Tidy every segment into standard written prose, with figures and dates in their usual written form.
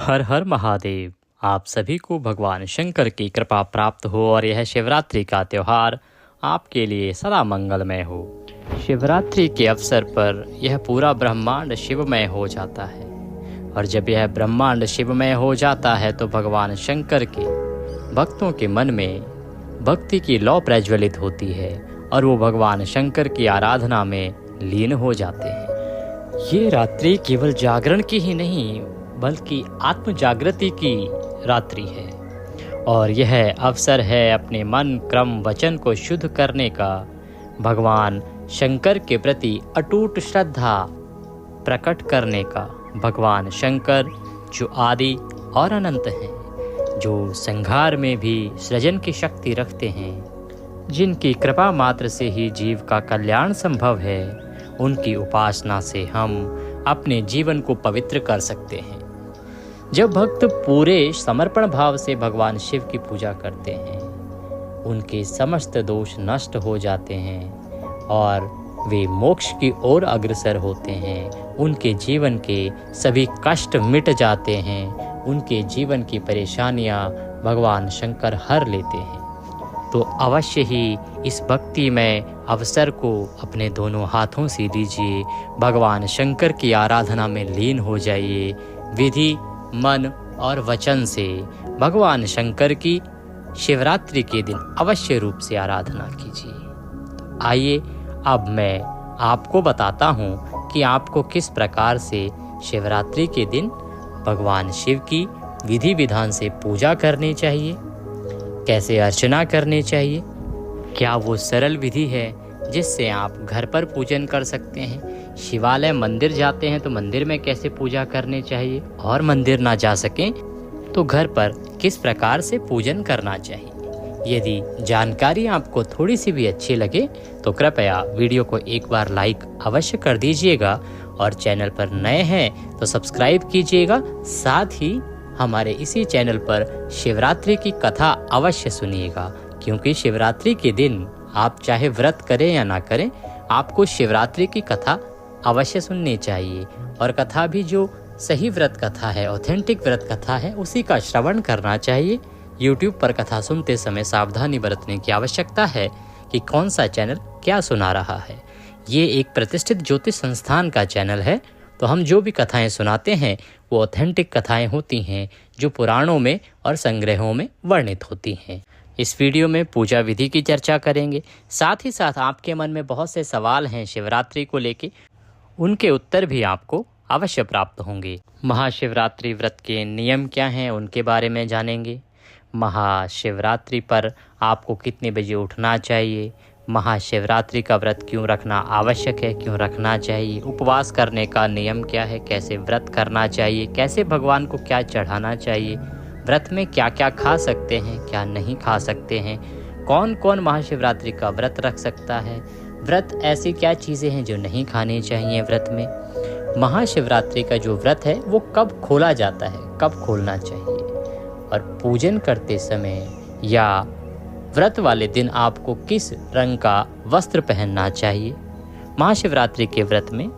हर हर महादेव। आप सभी को भगवान शंकर की कृपा प्राप्त हो और यह शिवरात्रि का त्यौहार आपके लिए सदा मंगलमय हो। शिवरात्रि के अवसर पर यह पूरा ब्रह्मांड शिवमय हो जाता है और जब यह ब्रह्मांड शिवमय हो जाता है तो भगवान शंकर के भक्तों के मन में भक्ति की लौ प्रज्वलित होती है और वो भगवान शंकर की आराधना में लीन हो जाते हैं। ये रात्रि केवल जागरण की ही नहीं बल्कि आत्म जागृति की रात्रि है और यह अवसर है अपने मन क्रम वचन को शुद्ध करने का, भगवान शंकर के प्रति अटूट श्रद्धा प्रकट करने का। भगवान शंकर जो आदि और अनंत हैं, जो संहार में भी सृजन की शक्ति रखते हैं, जिनकी कृपा मात्र से ही जीव का कल्याण संभव है, उनकी उपासना से हम अपने जीवन को पवित्र कर सकते हैं। जब भक्त पूरे समर्पण भाव से भगवान शिव की पूजा करते हैं, उनके समस्त दोष नष्ट हो जाते हैं और वे मोक्ष की ओर अग्रसर होते हैं। उनके जीवन के सभी कष्ट मिट जाते हैं, उनके जीवन की परेशानियां भगवान शंकर हर लेते हैं। तो अवश्य ही इस भक्तिमय अवसर को अपने दोनों हाथों से लीजिए, भगवान शंकर की आराधना में लीन हो जाइए। विधि, मन और वचन से भगवान शंकर की शिवरात्रि के दिन अवश्य रूप से आराधना कीजिए। आइए अब मैं आपको बताता हूँ कि आपको किस प्रकार से शिवरात्रि के दिन भगवान शिव की विधि विधान से पूजा करनी चाहिए, कैसे अर्चना करनी चाहिए। क्या वो सरल विधि है जिससे आप घर पर पूजन कर सकते हैं। शिवालय मंदिर जाते हैं तो मंदिर में कैसे पूजा करनी चाहिए, और मंदिर ना जा सकें तो घर पर किस प्रकार से पूजन करना चाहिए। यदि जानकारी आपको थोड़ी सी भी अच्छी लगे तो कृपया वीडियो को एक बार लाइक अवश्य कर दीजिएगा और चैनल पर नए हैं तो सब्सक्राइब कीजिएगा। साथ ही हमारे इसी चैनल पर शिवरात्रि की कथा अवश्य सुनिएगा, क्योंकि शिवरात्रि के दिन आप चाहे व्रत करें या ना करें, आपको शिवरात्रि की कथा अवश्य सुननी चाहिए। और कथा भी जो सही व्रत कथा है, ऑथेंटिक व्रत कथा है, उसी का श्रवण करना चाहिए। YouTube पर कथा सुनते समय सावधानी बरतने की आवश्यकता है कि कौन सा चैनल क्या सुना रहा है। ये एक प्रतिष्ठित ज्योतिष संस्थान का चैनल है, तो हम जो भी कथाएं सुनाते हैं वो ऑथेंटिक कथाएं होती हैं जो पुराणों में और संग्रहों में वर्णित होती हैं। इस वीडियो में पूजा विधि की चर्चा करेंगे, साथ ही साथ आपके मन में बहुत से सवाल हैं शिवरात्रि को लेके, उनके उत्तर भी आपको अवश्य प्राप्त होंगे। महाशिवरात्रि व्रत के नियम क्या हैं उनके बारे में जानेंगे। महाशिवरात्रि पर आपको कितने बजे उठना चाहिए, महाशिवरात्रि का व्रत क्यों रखना आवश्यक है, क्यों रखना चाहिए, उपवास करने का नियम क्या है, कैसे व्रत करना चाहिए, कैसे भगवान को क्या चढ़ाना चाहिए, व्रत में क्या क्या खा सकते हैं, क्या नहीं खा सकते हैं, कौन कौन महाशिवरात्रि का व्रत रख सकता है, व्रत ऐसी क्या चीज़ें हैं जो नहीं खानी चाहिए व्रत में, महाशिवरात्रि का जो व्रत है वो कब खोला जाता है, कब खोलना चाहिए, और पूजन करते समय या व्रत वाले दिन आपको किस रंग का वस्त्र पहनना चाहिए, महाशिवरात्रि के व्रत में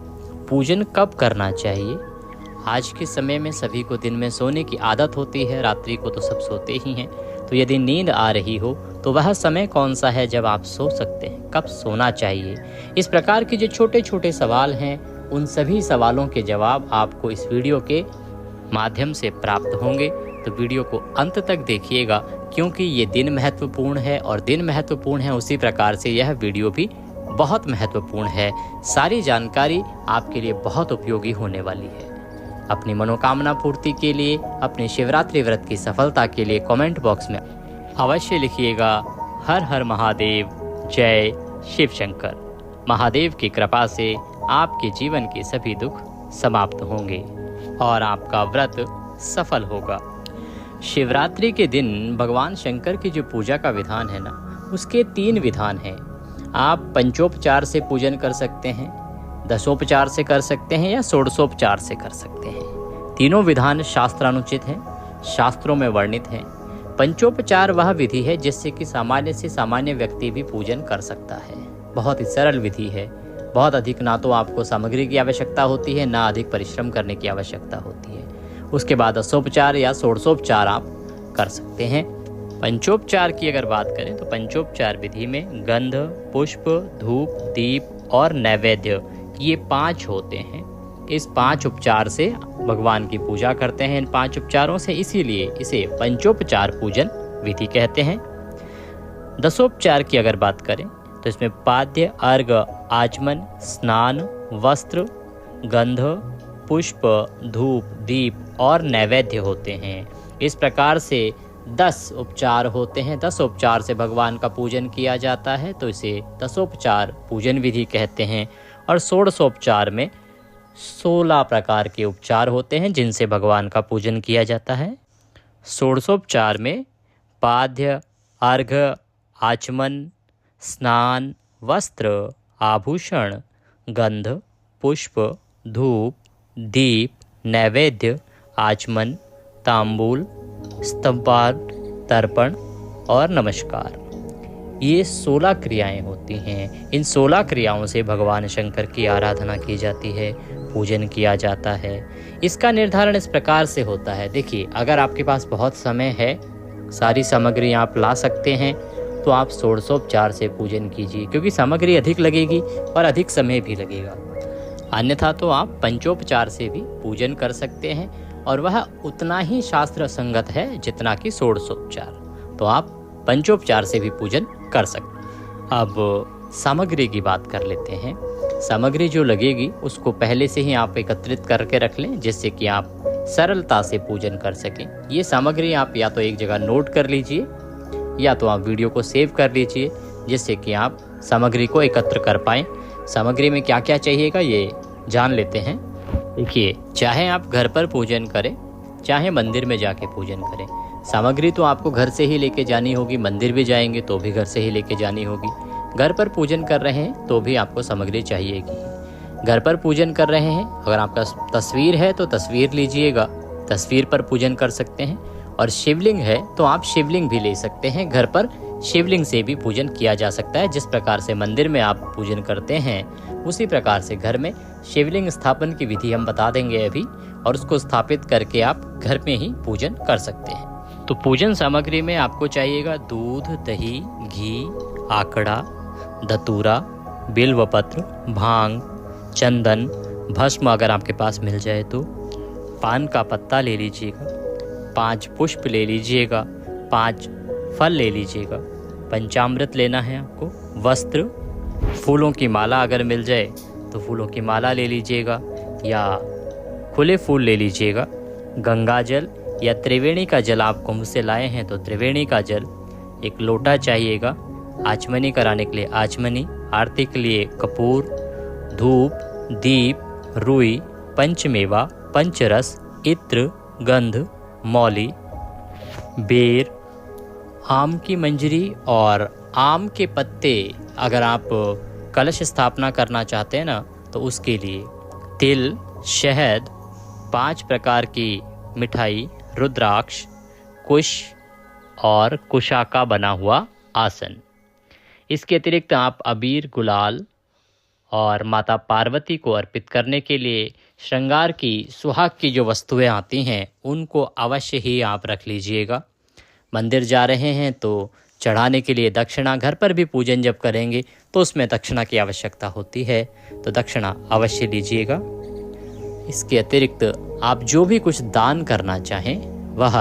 पूजन कब करना चाहिए। आज के समय में सभी को दिन में सोने की आदत होती है, रात्रि को तो सब सोते ही हैं, तो यदि नींद आ रही हो तो वह समय कौन सा है जब आप सो सकते हैं, कब सोना चाहिए। इस प्रकार के जो छोटे छोटे सवाल हैं, उन सभी सवालों के जवाब आपको इस वीडियो के माध्यम से प्राप्त होंगे। तो वीडियो को अंत तक देखिएगा, क्योंकि ये दिन महत्वपूर्ण है और दिन महत्वपूर्ण है उसी प्रकार से यह वीडियो भी बहुत महत्वपूर्ण है। सारी जानकारी आपके लिए बहुत उपयोगी होने वाली है। अपनी मनोकामना पूर्ति के लिए, अपने शिवरात्रि व्रत की सफलता के लिए कमेंट बॉक्स में अवश्य लिखिएगा हर हर महादेव, जय शिव शंकर। महादेव की कृपा से आपके जीवन के सभी दुख समाप्त होंगे और आपका व्रत सफल होगा। शिवरात्रि के दिन भगवान शंकर की जो पूजा का विधान है ना, उसके 3 विधान हैं। आप पंचोपचार से पूजन कर सकते हैं, दशोपचार से कर सकते हैं या षोडशोपचार से कर सकते हैं। तीनों विधान शास्त्रानुचित हैं, शास्त्रों में वर्णित हैं। पंचोपचार वह विधि है जिससे कि सामान्य से सामान्य व्यक्ति भी पूजन कर सकता है। बहुत ही सरल विधि है, बहुत अधिक ना तो आपको सामग्री की आवश्यकता होती है, ना अधिक परिश्रम करने की आवश्यकता होती है। उसके बाद दशोपचार या षोडशोपचार आप कर सकते हैं। पंचोपचार की अगर बात करें तो पंचोपचार विधि में गंध, पुष्प, धूप, दीप और नैवेद्य ये 5 होते हैं। इस 5 उपचार से भगवान की पूजा करते हैं। इन 5 उपचारों से इसीलिए इसे पंचोपचार पूजन विधि कहते हैं। दशोपचार की अगर बात करें तो इसमें पाद्य, अर्घ्य, आचमन, स्नान, वस्त्र, गंध, पुष्प, धूप, दीप और नैवेद्य होते हैं। इस प्रकार से 10 उपचार होते हैं। 10 उपचार से भगवान का पूजन किया जाता है, तो इसे दशोपचार पूजन विधि कहते हैं। और षोडशोपचार में 16 प्रकार के उपचार होते हैं जिनसे भगवान का पूजन किया जाता है। षोडशोपचार में पाद्य, अर्घ्य, आचमन, स्नान, वस्त्र, आभूषण, गंध, पुष्प, धूप, दीप, नैवेद्य, आचमन, तांबूल, स्तंभार, तर्पण और नमस्कार, ये 16 क्रियाएं होती हैं। इन 16 क्रियाओं से भगवान शंकर की आराधना की जाती है, पूजन किया जाता है। इसका निर्धारण इस प्रकार से होता है। देखिए, अगर आपके पास बहुत समय है, सारी सामग्री आप ला सकते हैं, तो आप षोडशोपचार से पूजन कीजिए, क्योंकि सामग्री अधिक लगेगी और अधिक समय भी लगेगा। अन्यथा तो आप पंचोपचार से भी पूजन कर सकते हैं, और वह उतना ही शास्त्र संगत है जितना कि षोडशोपचार। तो आप पंचोपचार से भी पूजन कर सकते हैं। अब सामग्री की बात कर लेते हैं। सामग्री जो लगेगी उसको पहले से ही आप एकत्रित करके रख लें, जिससे कि आप सरलता से पूजन कर सकें। ये सामग्री आप या तो एक जगह नोट कर लीजिए, या तो आप वीडियो को सेव कर लीजिए, जिससे कि आप सामग्री को एकत्र कर पाएँ। सामग्री में क्या क्या चाहिएगा ये जान लेते हैं। देखिए, चाहे आप घर पर पूजन करें, चाहे मंदिर में जाके पूजन करें, सामग्री तो आपको घर से ही लेके जानी होगी। मंदिर भी जाएंगे तो भी घर से ही लेके जानी होगी। घर पर पूजन कर रहे हैं तो भी आपको सामग्री चाहिएगी। घर पर पूजन कर रहे हैं, अगर आपका तस्वीर है तो तस्वीर लीजिएगा, तस्वीर पर पूजन कर सकते हैं। और शिवलिंग है तो आप शिवलिंग भी ले सकते हैं। घर पर शिवलिंग से भी पूजन किया जा सकता है। जिस प्रकार से मंदिर में आप पूजन करते हैं, उसी प्रकार से घर में शिवलिंग स्थापन की विधि हम बता देंगे अभी, और उसको स्थापित करके आप घर में ही पूजन कर सकते हैं। तो पूजन सामग्री में आपको चाहिएगा दूध, दही, घी, आकड़ा, धतूरा, बिल्वपत्र, भांग, चंदन, भस्म अगर आपके पास मिल जाए तो, पान का पत्ता ले लीजिएगा, 5 पुष्प ले लीजिएगा, 5 फल ले लीजिएगा, पंचामृत लेना है आपको, वस्त्र, फूलों की माला अगर मिल जाए तो फूलों की माला ले लीजिएगा, या खुले फूल ले लीजिएगा, गंगा जल या त्रिवेणी का जल आप कुंभ से लाए हैं तो त्रिवेणी का जल, एक लोटा चाहिएगा, आचमनी कराने के लिए आचमनी, आरती के लिए कपूर, धूप, दीप, रुई, पंचमेवा, पंचरस, इत्र, गंध, मौली, बेर, आम की मंजरी और आम के पत्ते। अगर आप कलश स्थापना करना चाहते हैं ना, तो उसके लिए तिल, शहद, 5 प्रकार की मिठाई, रुद्राक्ष, कुश और कुशा का बना हुआ आसन। इसके अतिरिक्त आप अबीर, गुलाल और माता पार्वती को अर्पित करने के लिए श्रृंगार की, सुहाग की जो वस्तुएं आती हैं उनको अवश्य ही आप रख लीजिएगा। मंदिर जा रहे हैं तो चढ़ाने के लिए दक्षिणा, घर पर भी पूजन जब करेंगे तो उसमें दक्षिणा की आवश्यकता होती है, तो दक्षिणा अवश्य लीजिएगा। इसके अतिरिक्त आप जो भी कुछ दान करना चाहें वह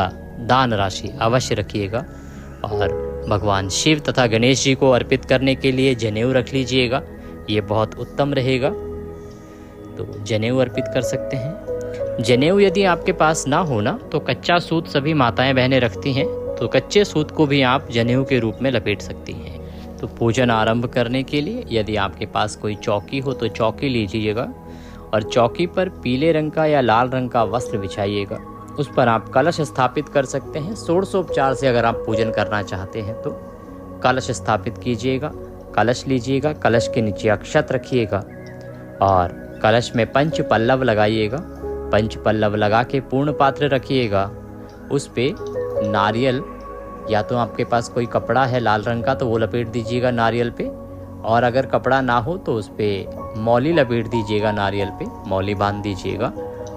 दान राशि अवश्य रखिएगा। और भगवान शिव तथा गणेश जी को अर्पित करने के लिए जनेऊ रख लीजिएगा, ये बहुत उत्तम रहेगा। तो जनेऊ अर्पित कर सकते हैं। जनेऊ यदि आपके पास ना हो ना, तो कच्चा सूत सभी माताएं बहनें रखती हैं, तो कच्चे सूत को भी आप जनेऊ के रूप में लपेट सकती हैं। तो पूजन आरंभ करने के लिए यदि आपके पास कोई चौकी हो तो चौकी लीजिएगा, और चौकी पर पीले रंग का या लाल रंग का वस्त्र बिछाइएगा। उस पर आप कलश स्थापित कर सकते हैं। षोडशोपचार से अगर आप पूजन करना चाहते हैं तो कलश स्थापित कीजिएगा, कलश लीजिएगा, कलश के नीचे अक्षत रखिएगा और कलश में पंच पल्लव लगाइएगा। पंच पल्लव लगा के पूर्ण पात्र रखिएगा। उस पे नारियल, या तो आपके पास कोई कपड़ा है लाल रंग का तो वो लपेट दीजिएगा नारियल पे, और अगर कपड़ा ना हो तो उस पे मौली लपेट दीजिएगा, नारियल पे मौली बांध दीजिएगा।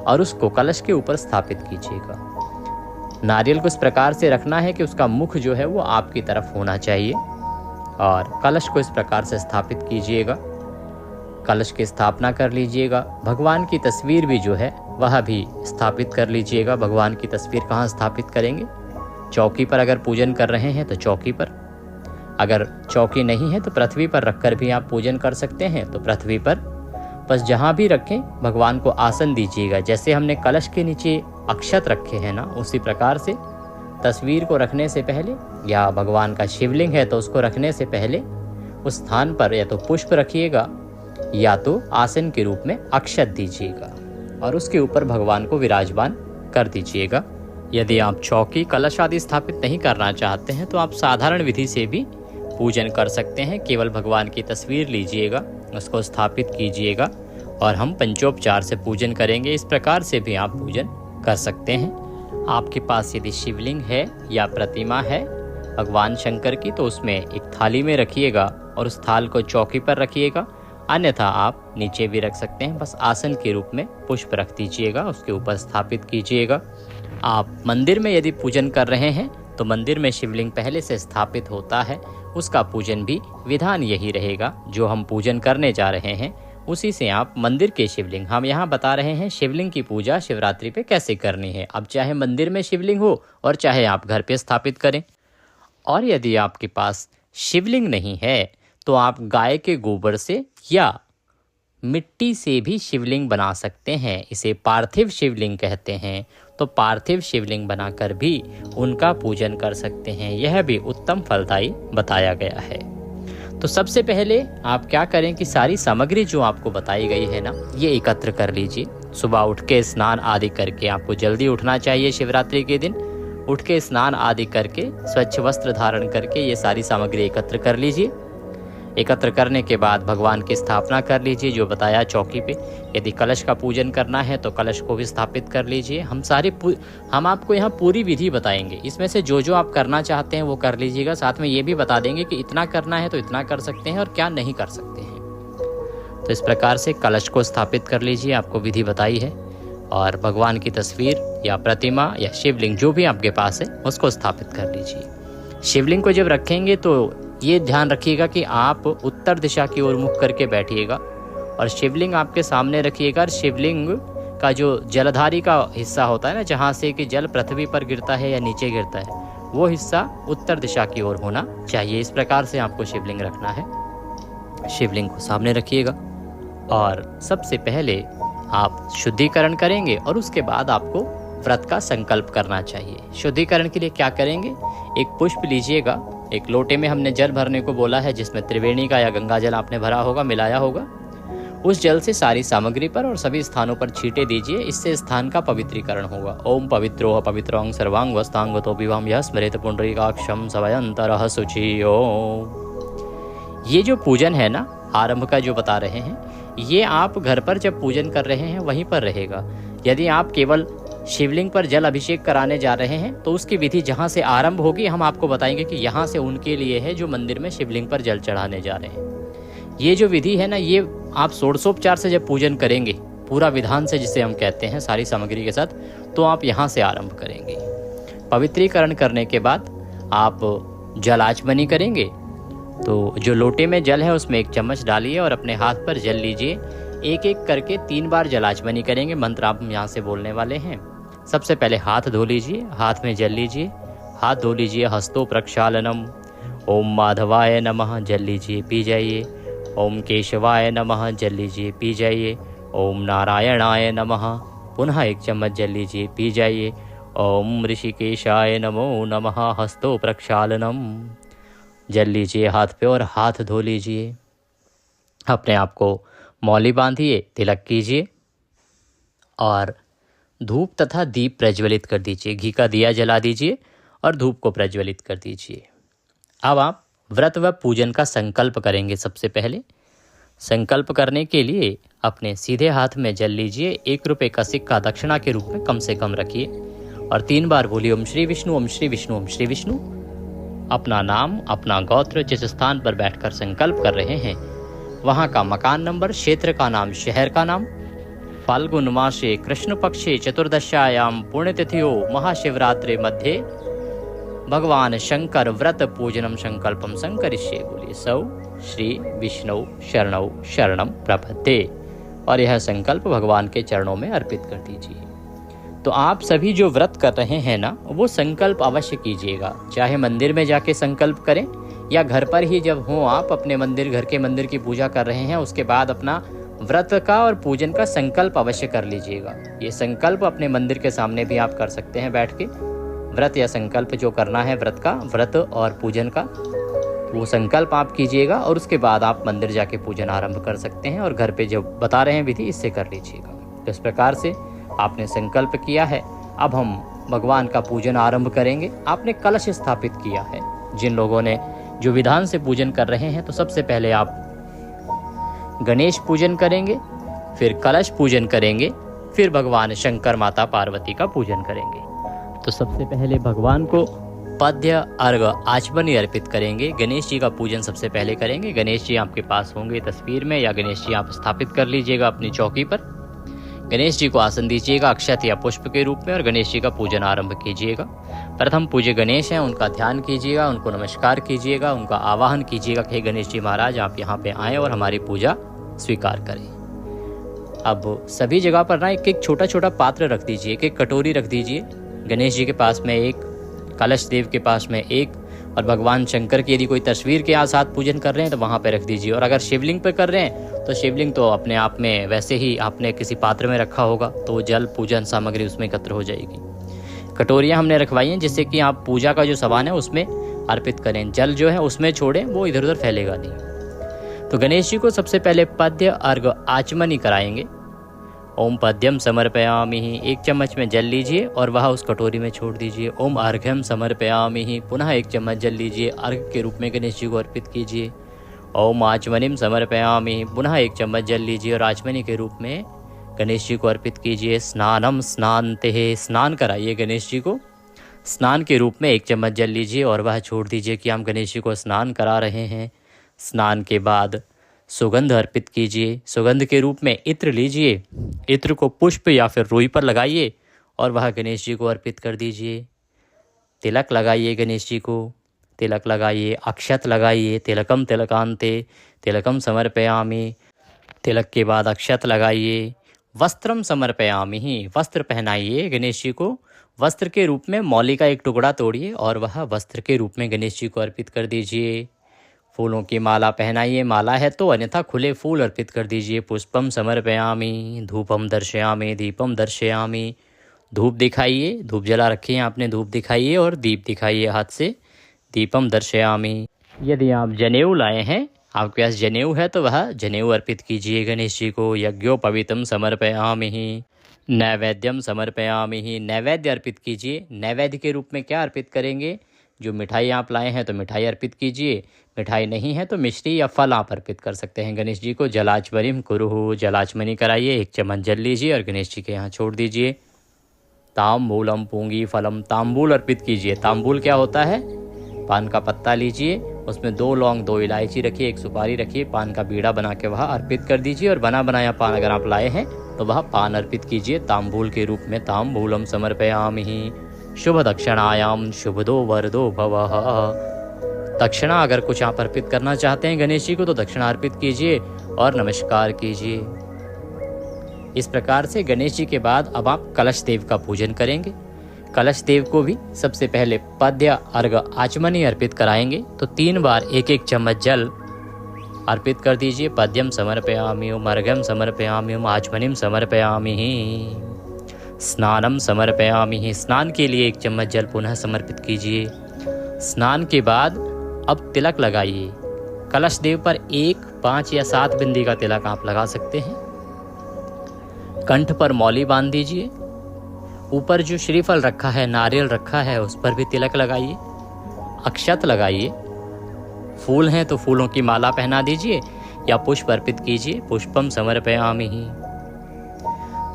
और उसको कलश के ऊपर स्थापित कीजिएगा। नारियल को इस प्रकार से रखना है कि उसका मुख जो है वो आपकी तरफ होना चाहिए और कलश को इस प्रकार से स्थापित कीजिएगा। कलश की स्थापना कर लीजिएगा। भगवान की तस्वीर भी जो है वह भी स्थापित कर लीजिएगा। भगवान की तस्वीर कहाँ स्थापित करेंगे? चौकी पर अगर पूजन कर रहे हैं तो चौकी पर, अगर चौकी नहीं है तो पृथ्वी पर रखकर भी आप पूजन कर सकते हैं, तो पृथ्वी पर। बस जहाँ भी रखें भगवान को आसन दीजिएगा। जैसे हमने कलश के नीचे अक्षत रखे हैं ना, उसी प्रकार से तस्वीर को रखने से पहले, या भगवान का शिवलिंग है तो उसको रखने से पहले उस स्थान पर या तो पुष्प रखिएगा या तो आसन के रूप में अक्षत दीजिएगा और उसके ऊपर भगवान को विराजमान कर दीजिएगा। यदि आप चौकी, कलश आदि स्थापित नहीं करना चाहते हैं तो आप साधारण विधि से भी पूजन कर सकते हैं। केवल भगवान की तस्वीर लीजिएगा, उसको स्थापित कीजिएगा और हम पंचोपचार से पूजन करेंगे। इस प्रकार से भी आप पूजन कर सकते हैं। आपके पास यदि शिवलिंग है या प्रतिमा है भगवान शंकर की, तो उसमें एक थाली में रखिएगा और उस थाल को चौकी पर रखिएगा, अन्यथा आप नीचे भी रख सकते हैं। बस आसन के रूप में पुष्प रख दीजिएगा, उसके ऊपर स्थापित कीजिएगा। आप मंदिर में यदि पूजन कर रहे हैं तो मंदिर में शिवलिंग पहले से स्थापित होता है, उसका पूजन भी विधान यही रहेगा। जो हम पूजन करने जा रहे हैं उसी से आप मंदिर के शिवलिंग, हम यहाँ बता रहे हैं शिवलिंग की पूजा शिवरात्रि पे कैसे करनी है। अब चाहे मंदिर में शिवलिंग हो और चाहे आप घर पे स्थापित करें। और यदि आपके पास शिवलिंग नहीं है तो आप गाय के गोबर से या मिट्टी से भी शिवलिंग बना सकते हैं। इसे पार्थिव शिवलिंग कहते हैं। तो पार्थिव शिवलिंग बनाकर भी उनका पूजन कर सकते हैं। यह भी उत्तम फलदायी बताया गया है। तो सबसे पहले आप क्या करें कि सारी सामग्री जो आपको बताई गई है ना, ये एकत्र कर लीजिए। सुबह उठ के स्नान आदि करके, आपको जल्दी उठना चाहिए शिवरात्रि के दिन। उठ के स्नान आदि करके स्वच्छ वस्त्र धारण करके ये सारी सामग्री एकत्र कर लीजिए। एकत्र करने के बाद भगवान की स्थापना कर लीजिए, जो बताया चौकी पे। यदि कलश का पूजन करना है तो कलश को भी स्थापित कर लीजिए। हम आपको यहाँ पूरी विधि बताएंगे। इसमें से जो जो आप करना चाहते हैं वो कर लीजिएगा। साथ में ये भी बता देंगे कि इतना करना है तो इतना कर सकते हैं और क्या नहीं कर सकते हैं। तो इस प्रकार से कलश को स्थापित कर लीजिए, आपको विधि बताई है। और भगवान की तस्वीर या प्रतिमा या शिवलिंग जो भी आपके पास है उसको स्थापित कर लीजिए। शिवलिंग को जब रखेंगे तो ये ध्यान रखिएगा कि आप उत्तर दिशा की ओर मुख करके बैठिएगा और शिवलिंग आपके सामने रखिएगा। और शिवलिंग का जो जलधारी का हिस्सा होता है ना, जहाँ से कि जल पृथ्वी पर गिरता है या नीचे गिरता है, वो हिस्सा उत्तर दिशा की ओर होना चाहिए। इस प्रकार से आपको शिवलिंग रखना है। शिवलिंग को सामने रखिएगा और सबसे पहले आप शुद्धिकरण करेंगे और उसके बाद आपको व्रत का संकल्प करना चाहिए। शुद्धिकरण के लिए क्या करेंगे? एक पुष्प लीजिएगा। एक लोटे में हमने जल भरने को बोला है, जिसमें त्रिवेणी का या गंगा जल आपने भरा होगा, मिलाया होगा। उस जल से सारी सामग्री पर और सभी स्थानों पर छींटे दीजिए। इससे स्थान का पवित्रीकरण होगा। ओम पवित्रो पवित्रं सर्वांग वस्तांगतो विवाम यः स्मरेत पुंडरीकाक्षं सवयंतरः शुचि ओम। ये जो पूजन है ना, आरंभ का जो बता रहे हैं, ये आप घर पर जब पूजन कर रहे हैं वहीं पर रहेगा। यदि आप केवल शिवलिंग पर जल अभिषेक कराने जा रहे हैं तो उसकी विधि जहाँ से आरंभ होगी हम आपको बताएंगे कि यहाँ से उनके लिए है जो मंदिर में शिवलिंग पर जल चढ़ाने जा रहे हैं। ये जो विधि है ना, ये आप षोडशोपचार से जब पूजन करेंगे, पूरा विधान से जिसे हम कहते हैं सारी सामग्री के साथ, तो आप यहाँ से आरंभ करेंगे। पवित्रीकरण करने के बाद आप जल आचमनी करेंगे। तो जो लोटे में जल है उसमें एक चम्मच डालिए और अपने हाथ पर जल लीजिए। एक एक करके 3 बार जल आचमनी करेंगे। मंत्र आप यहाँ से बोलने वाले हैं। सबसे पहले हाथ धो लीजिए, हाथ में जल लीजिए, हाथ धो लीजिए। हस्तो प्रक्षालनम। ओम माधवाय नमः, जल लीजिए, पी जाइए। ओम केशवाय नमः, जल लीजिए, पी जाइए। ओम नारायणाय नमः, पुनः एक चम्मच जल लीजिए, पी जाइए। ओम ऋषिकेशाय नमो नमः, हस्तो प्रक्षालनम। जल लीजिए हाथ पे और हाथ धो लीजिए। अपने आप को मौली बांधिए, तिलक कीजिए और धूप तथा दीप प्रज्वलित कर दीजिए। घी का दिया जला दीजिए और धूप को प्रज्वलित कर दीजिए। अब आप व्रत व पूजन का संकल्प करेंगे। सबसे पहले संकल्प करने के लिए अपने सीधे हाथ में जल लीजिए। 1 रुपये का सिक्का दक्षिणा के रूप में कम से कम रखिए और 3 बार बोलिए ओम श्री विष्णु, ओम श्री विष्णु, ओम श्री विष्णु। अपना नाम, अपना गोत्र, जिस स्थान पर बैठकर संकल्प कर रहे हैं वहाँ का मकान नंबर, क्षेत्र का नाम, शहर का नाम फाल्गुन मासे कृष्ण पक्षे चतुर्दश्यायां पुण्यतिथियो महाशिवरात्रि मध्ये भगवान शंकर व्रत पूजनम संकल्पम संकरिष्ये। बोलिए सौ श्री विष्णु शरणौ शरणम प्रपद्ये। और यह संकल्प भगवान के चरणों में अर्पित कर दीजिए। तो आप सभी जो व्रत कर रहे हैं ना, वो संकल्प अवश्य कीजिएगा। चाहे मंदिर में जाके संकल्प करें या घर पर ही जब हो आप अपने मंदिर, घर के मंदिर की पूजा कर रहे हैं, उसके बाद अपना व्रत का और पूजन का संकल्प अवश्य कर लीजिएगा। ये संकल्प अपने मंदिर के सामने भी आप कर सकते हैं बैठ के। व्रत या संकल्प जो करना है व्रत का, व्रत और पूजन का, वो संकल्प आप कीजिएगा और उसके बाद आप मंदिर जाके पूजन आरंभ कर सकते हैं। और घर पे जो बता रहे हैं विधि, इससे कर लीजिएगा। तो इस प्रकार से आपने संकल्प किया है। अब हम भगवान का पूजन आरंभ करेंगे। आपने कलश स्थापित किया है। जिन लोगों ने जो विधान से पूजन कर रहे हैं, तो सबसे पहले आप गणेश पूजन करेंगे, फिर कलश पूजन करेंगे, फिर भगवान शंकर माता पार्वती का पूजन करेंगे। तो सबसे पहले भगवान को पद्य अर्घ आचमनी अर्पित करेंगे। गणेश जी का पूजन सबसे पहले करेंगे। गणेश जी आपके पास होंगे तस्वीर में, या गणेश जी आप स्थापित कर लीजिएगा अपनी चौकी पर। गणेश जी को आसन दीजिएगा अक्षत या पुष्प के रूप में और गणेश जी का पूजन आरंभ कीजिएगा। प्रथम पूज्य गणेश हैं, उनका ध्यान कीजिएगा, उनको नमस्कार कीजिएगा, उनका आवाहन कीजिएगा कि गणेश जी महाराज आप यहाँ पे आएँ और हमारी पूजा स्वीकार करें। अब सभी जगह पर ना एक एक छोटा छोटा पात्र रख दीजिए, एक एक कटोरी रख दीजिए। गणेश जी के पास में एक, कलश देव के पास में एक, और भगवान शंकर की यदि कोई तस्वीर के साथ पूजन कर रहे हैं तो वहाँ पे रख दीजिए। और अगर शिवलिंग पे कर रहे हैं तो शिवलिंग तो अपने आप में वैसे ही आपने किसी पात्र में रखा होगा, तो जल पूजन सामग्री उसमें एकत्र हो जाएगी। कटोरियाँ हमने रखवाई हैं जिससे कि आप पूजा का जो सामान है उसमें अर्पित करें। जल जो है उसमें छोड़ें, वो इधर उधर फैलेगा नहीं। तो गणेश जी को सबसे पहले पद्य अर्घ आचमनी कराएंगे। ओम पद्यम समर्पयामि, एक चम्मच में जल लीजिए और वह उस कटोरी में छोड़ दीजिए। ओम अर्घ्यम समर्पयामि, पुनः एक चम्मच जल लीजिए, अर्घ के रूप में गणेश जी को अर्पित कीजिए। ओम आचमनीम समर्पयामि, पुनः एक चम्मच जल लीजिए और आचमनी के रूप में गणेश जी को अर्पित कीजिए। स्नानम स्नानते, स्नान कराइए गणेश जी को। स्नान के रूप में एक चम्मच जल लीजिए और वह छोड़ दीजिए कि हम गणेश जी को स्नान करा रहे हैं। स्नान के बाद सुगंध अर्पित कीजिए। सुगंध के रूप में इत्र लीजिए, इत्र को पुष्प या फिर रुई पर लगाइए और वह गणेश जी को अर्पित कर दीजिए। तिलक लगाइए गणेश जी को, तिलक लगाइए, अक्षत लगाइए। तिलकम तिलकांते, तिलकम समर्पयामि, तिलक के बाद अक्षत लगाइए। वस्त्रम समर्पयामि, वस्त्र पहनाइए गणेश जी को। वस्त्र के रूप में मौली का एक टुकड़ा तोड़िए और वह वस्त्र के रूप में गणेश जी को अर्पित कर दीजिए। फूलों की माला पहनाइए, माला है तो, अन्यथा खुले फूल अर्पित कर दीजिए। पुष्पम समर्पयामि, धूपम दर्शयामि, दीपम दर्शयामि, धूप दिखाइए, धूप जला रखिए आपने, धूप दिखाइए और दीप दिखाइए हाथ से। दीपम दर्शयामि। यदि आप जनेऊ लाए हैं, आपके पास जनेऊ है तो वह जनेऊ अर्पित कीजिए गणेश जी को। यज्ञोपवीतम समर्पयामि, नैवेद्यम समर्पयामि, नैवेद्य अर्पित कीजिए। नैवेद्य के रूप में क्या अर्पित करेंगे? जो मिठाई आप लाए हैं तो मिठाई अर्पित कीजिए, मिठाई नहीं है तो मिश्री या फल आप अर्पित कर सकते हैं गणेश जी को। जलाचमनीम कुरुहु, जलाचमनी कराइए, एक चम्मच जल लीजिए और गणेश जी के यहाँ छोड़ दीजिए। ताम्बूलम पूंगी फलम, ताम्बूल अर्पित कीजिए। ताम्बूल क्या होता है? पान का पत्ता लीजिए, उसमें 2 लौंग 2 इलायची रखिए, 1 सुपारी रखिए, पान का बीड़ा बना के वह अर्पित कर दीजिए। और बना बनाया पान अगर आप लाए हैं तो वह पान अर्पित कीजिए ताम्बूल के रूप में। ताम्बूलम समर्पयामि। शुभ दक्षिणायाम शुभदो वरदो भवः, दक्षिणा अगर कुछ आप अर्पित करना चाहते हैं गणेश जी को तो दक्षिणा अर्पित कीजिए और नमस्कार कीजिए। इस प्रकार से गणेश जी के बाद अब आप कलश देव का पूजन करेंगे। कलश देव को भी सबसे पहले पद्य अर्घ आचमनी अर्पित कराएंगे। तो 3 बार 1-1 चम्मच जल अर्पित कर दीजिए। पद्यम समर्पयामि, अर्घ्यम समर्पयामि, आचमनीम समर्पयामि, स्नानम समर्पयामि, स्नान के लिए 1 चम्मच जल पुनः समर्पित कीजिए। स्नान के बाद अब तिलक लगाइए। कलश देव पर 1, 5 या 7 बिंदी का तिलक आप लगा सकते हैं। कंठ पर मौली बांध दीजिए। ऊपर जो श्रीफल रखा है, नारियल रखा है, उस पर भी तिलक लगाइए। अक्षत लगाइए। फूल हैं तो फूलों की माला पहना दीजिए या पुष्प अर्पित कीजिए। पुष्पम समर्पयामि,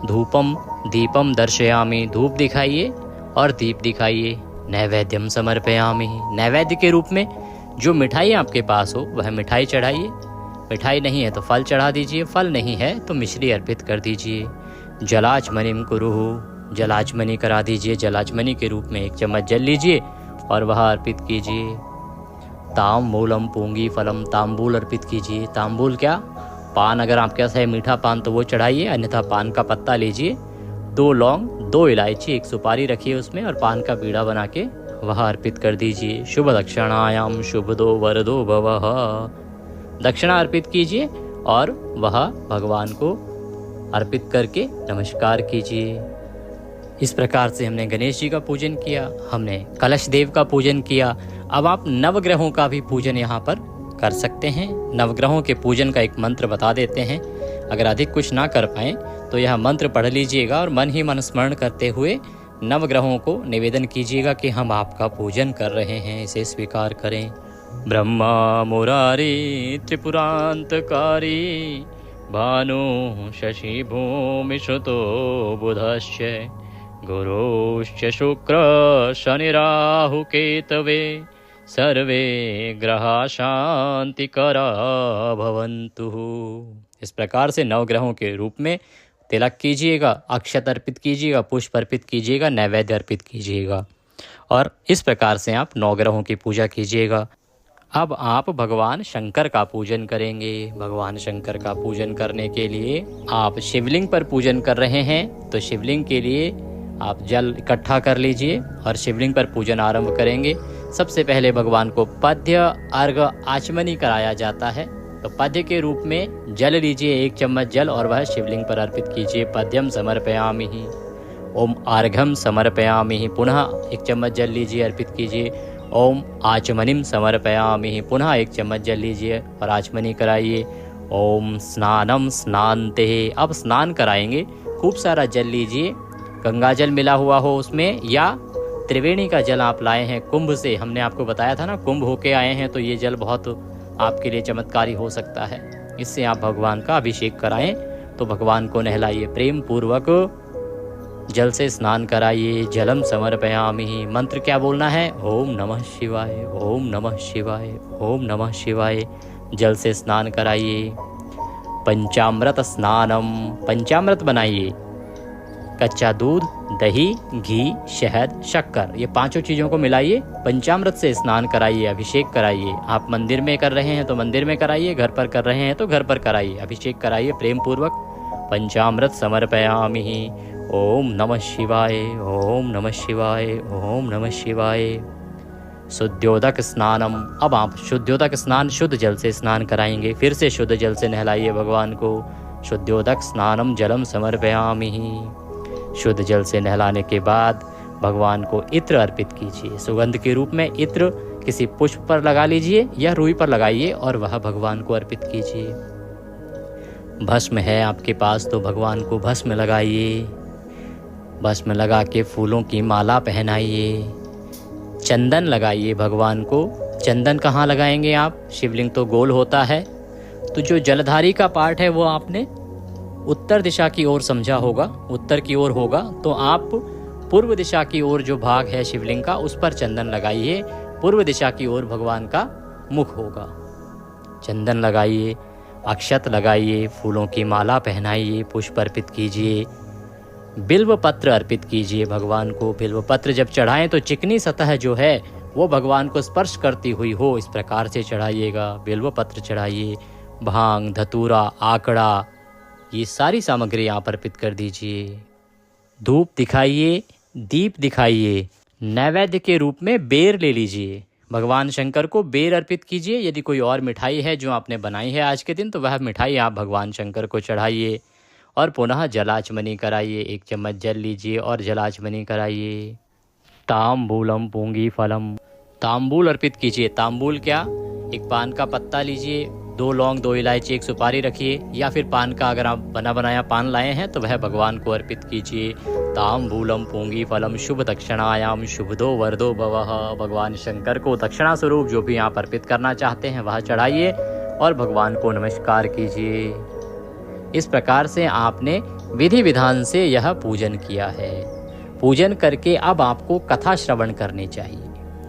धूपम दीपम दर्शयामि, धूप दिखाइए और दीप दिखाइए। नैवेद्यम समर्पयामि, नैवेद्य के रूप में जो मिठाई आपके पास हो वह मिठाई चढ़ाइए। मिठाई नहीं है तो फल चढ़ा दीजिए, फल नहीं है तो मिश्री अर्पित कर दीजिए। जलाचमनिम कुरुः, जलाचमनी करा दीजिए। जलाचमनी के रूप में 1 चम्मच जल लीजिए और वह अर्पित कीजिए। ताम्बूलम पूंगी फलम, तांबूल अर्पित कीजिए। तांबूल क्या? पान, अगर आपके पास है मीठा पान तो वो चढ़ाइए, अन्यथा पान का पत्ता लीजिए, 2 लौंग, 2 इलायची, 1 सुपारी रखिए उसमें और पान का बीड़ा बना के वह अर्पित कर दीजिए। शुभ दक्षिणायाम शुभदो वरदो भवः, दक्षिणा अर्पित कीजिए और वह भगवान को अर्पित करके नमस्कार कीजिए। इस प्रकार से हमने गणेश जी का पूजन किया, हमने कलश देव का पूजन किया। अब आप नवग्रहों का भी पूजन यहाँ पर कर सकते हैं। नवग्रहों के पूजन का एक मंत्र बता देते हैं। अगर अधिक कुछ ना कर पाएँ तो यह मंत्र पढ़ लीजिएगा और मन ही मन स्मरण करते हुए नवग्रहों को निवेदन कीजिएगा कि हम आपका पूजन कर रहे हैं, इसे स्वीकार करें। ब्रह्मा मुरारी त्रिपुरांतकारी भानु शशि भूमि श्रुतो बुधश्च गुरुश्च शुक्र शनि राहु केतवे सर्वे ग्रहा शांतिकरा भवन्तु। इस प्रकार से नवग्रहों के रूप में तिलक कीजिएगा, अक्षत अर्पित कीजिएगा, पुष्प अर्पित कीजिएगा, नैवेद्य अर्पित कीजिएगा और इस प्रकार से आप नवग्रहों की पूजा कीजिएगा। अब आप भगवान शंकर का पूजन करेंगे। भगवान शंकर का पूजन करने के लिए आप शिवलिंग पर पूजन कर रहे हैं तो शिवलिंग के लिए आप जल इकट्ठा कर लीजिए और शिवलिंग पर पूजन आरंभ करेंगे। सबसे पहले भगवान को पद्य अर्घ आचमनी कराया जाता है, तो पद्य के रूप में जल लीजिए, 1 चम्मच जल और वह शिवलिंग पर अर्पित कीजिए। पद्यम समर्पयामि, ओम अर्घम समर्पयामि, पुनः 1 चम्मच जल लीजिए, अर्पित कीजिए। ओम आचमनिम समर्पयामि, पुनः 1 चम्मच जल लीजिए और आचमनी कराइए। ओम स्नानम स्नानते, अब स्नान कराएंगे। खूब सारा जल लीजिए, गंगा जल मिला हुआ हो उसमें या त्रिवेणी का जल आप लाए हैं कुंभ से, हमने आपको बताया था ना कुंभ होके आए हैं, तो ये जल बहुत आपके लिए चमत्कारी हो सकता है। इससे आप भगवान का अभिषेक कराएं, तो भगवान को नहलाइए, प्रेम पूर्वक जल से स्नान कराइए। जलम समर्पयामि, मंत्र क्या बोलना है? ओम नमः शिवाय, ओम नमः शिवाय, ओम नमः शिवाय। जल से स्नान कराइए। पंचामृत स्नानम, पंचामृत बनाइए। कच्चा दूध, दही, घी, शहद, शक्कर, ये 5 चीज़ों को मिलाइए, पंचामृत से स्नान कराइए, अभिषेक कराइए। आप मंदिर में कर रहे हैं तो मंदिर में कराइए, घर पर कर रहे हैं तो घर पर कराइए, अभिषेक कराइए प्रेम पूर्वक। पंचामृत समर्पयामि। ओम नमः शिवाय, ओम नमः शिवाय, ओम नमः शिवाय। शुद्धोदक स्नानम, अब आप शुद्धोदक स्नान, शुद्ध जल से स्नान कराएंगे। फिर से शुद्ध जल से नहलाइए भगवान को। शुद्धोदक स्नानम जलम समर्पयामि। शुद्ध जल से नहलाने के बाद भगवान को इत्र अर्पित कीजिए। सुगंध के रूप में इत्र किसी पुष्प पर लगा लीजिए या रुई पर लगाइए और वह भगवान को अर्पित कीजिए। भस्म है आपके पास तो भगवान को भस्म लगाइए। भस्म लगा के फूलों की माला पहनाइए। चंदन लगाइए भगवान को। चंदन कहाँ लगाएंगे आप? शिवलिंग तो गोल होता है, तो जो जलधारी का पार्ट है वो आपने उत्तर दिशा की ओर समझा होगा, उत्तर की ओर होगा, तो आप पूर्व दिशा की ओर जो भाग है शिवलिंग का उस पर चंदन लगाइए। पूर्व दिशा की ओर भगवान का मुख होगा। चंदन लगाइए, अक्षत लगाइए, फूलों की माला पहनाइए, पुष्प अर्पित कीजिए, बिल्व पत्र अर्पित कीजिए भगवान को। बिल्व पत्र जब चढ़ाएं तो चिकनी सतह जो है वो भगवान को स्पर्श करती हुई हो, इस प्रकार से चढ़ाइएगा। बिल्व पत्र चढ़ाइए। भांग, धतूरा, आकड़ा, ये सारी सामग्री आप अर्पित कर दीजिए। धूप दिखाइए, दीप दिखाइए। नैवेद्य के रूप में बेर ले लीजिए। भगवान शंकर को बेर अर्पित कीजिए। यदि कोई और मिठाई है जो आपने बनाई है आज के दिन तो वह मिठाई आप भगवान शंकर को चढ़ाइए और पुनः जलाचमनी कराइए। 1 चम्मच जल लीजिए और जलाचमनी कराइए। ताम्बूलम पूंगी फलम, तांबूल अर्पित कीजिए। तांबूल क्या? 1 पान का पत्ता लीजिए, 2 लौंग, 2 इलायची, 1 सुपारी रखिए या फिर पान का अगर आप बना बनाया पान लाए हैं तो वह भगवान को अर्पित कीजिए। ताम्बूलम पूंगी फलम शुभ दक्षिणायाम शुभदो वरदो भवः, भगवान शंकर को दक्षिणा स्वरूप जो भी आप अर्पित करना चाहते हैं वह चढ़ाइए और भगवान को नमस्कार कीजिए। इस प्रकार से आपने विधि विधान से यह पूजन किया है। पूजन करके अब आपको कथा श्रवण करनी चाहिए।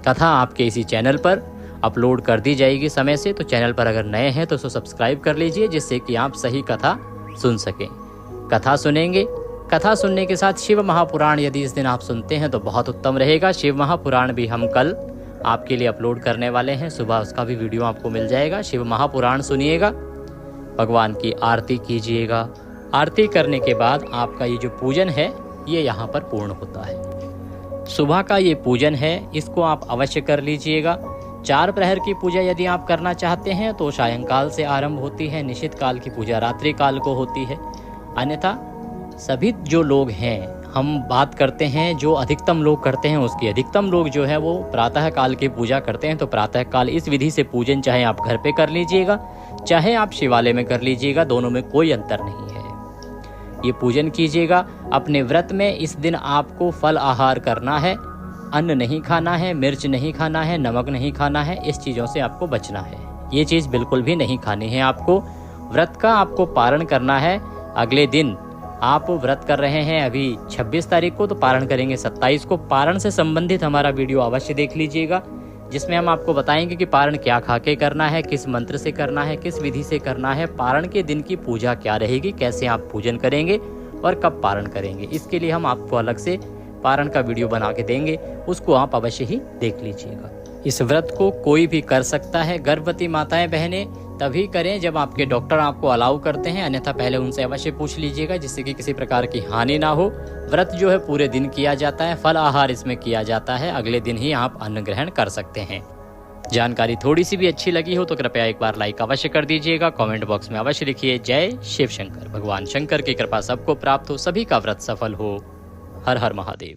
कथा आपके इसी चैनल पर अपलोड कर दी जाएगी समय से, तो चैनल पर अगर नए हैं तो सब्सक्राइब कर लीजिए जिससे कि आप सही कथा सुन सकें। कथा सुनेंगे, कथा सुनने के साथ शिव महापुराण यदि इस दिन आप सुनते हैं तो बहुत उत्तम रहेगा। शिव महापुराण भी हम कल आपके लिए अपलोड करने वाले हैं, सुबह उसका भी वीडियो आपको मिल जाएगा। शिव महापुराण सुनिएगा, भगवान की आरती कीजिएगा। आरती करने के बाद आपका ये जो पूजन है ये यहाँ पर पूर्ण होता है। सुबह का ये पूजन है, इसको आप अवश्य कर लीजिएगा। 4 प्रहर की पूजा यदि आप करना चाहते हैं तो सायंकाल से आरंभ होती है, निश्चित काल की पूजा रात्रि काल को होती है। अन्यथा सभी जो लोग हैं, हम बात करते हैं जो अधिकतम लोग करते हैं उसकी, अधिकतम लोग जो है वो प्रातः काल की पूजा करते हैं। तो प्रातः काल इस विधि से पूजन चाहे आप घर पे कर लीजिएगा, चाहे आप शिवालय में कर लीजिएगा, दोनों में कोई अंतर नहीं है। ये पूजन कीजिएगा। अपने व्रत में इस दिन आपको फल आहार करना है, अन्न नहीं खाना है, मिर्च नहीं खाना है, नमक नहीं खाना है, इस चीज़ों से आपको बचना है। ये चीज़ बिल्कुल भी नहीं खानी है आपको। व्रत का आपको पारण करना है। अगले दिन आप व्रत कर रहे हैं अभी 26 तारीख को, तो पारण करेंगे 27 को। पारण से संबंधित हमारा वीडियो अवश्य देख लीजिएगा, जिसमें हम आपको बताएंगे कि पारण क्या खा के करना है, किस मंत्र से करना है, किस विधि से करना है, पारण के दिन की पूजा क्या रहेगी, कैसे आप पूजन करेंगे और कब पारण करेंगे। इसके लिए हम आपको अलग से पारण का वीडियो बना के देंगे, उसको आप अवश्य ही देख लीजिएगा। इस व्रत को कोई भी कर सकता है। गर्भवती माताएं बहनें तभी करें जब आपके डॉक्टर आपको अलाउ करते हैं, अन्यथा पहले उनसे अवश्य पूछ लीजिएगा, जिससे कि किसी प्रकार की हानि ना हो। व्रत जो है पूरे दिन किया जाता है, फल आहार इसमें किया जाता है, अगले दिन ही आप अन्न ग्रहण कर सकते हैं। जानकारी थोड़ी सी भी अच्छी लगी हो तो कृपया एक बार लाइक अवश्य कर दीजिएगा। कमेंट बॉक्स में अवश्य लिखिए जय शिव शंकर। भगवान शंकर की कृपा सबको प्राप्त हो, सभी का व्रत सफल हो। हर हर महादेव।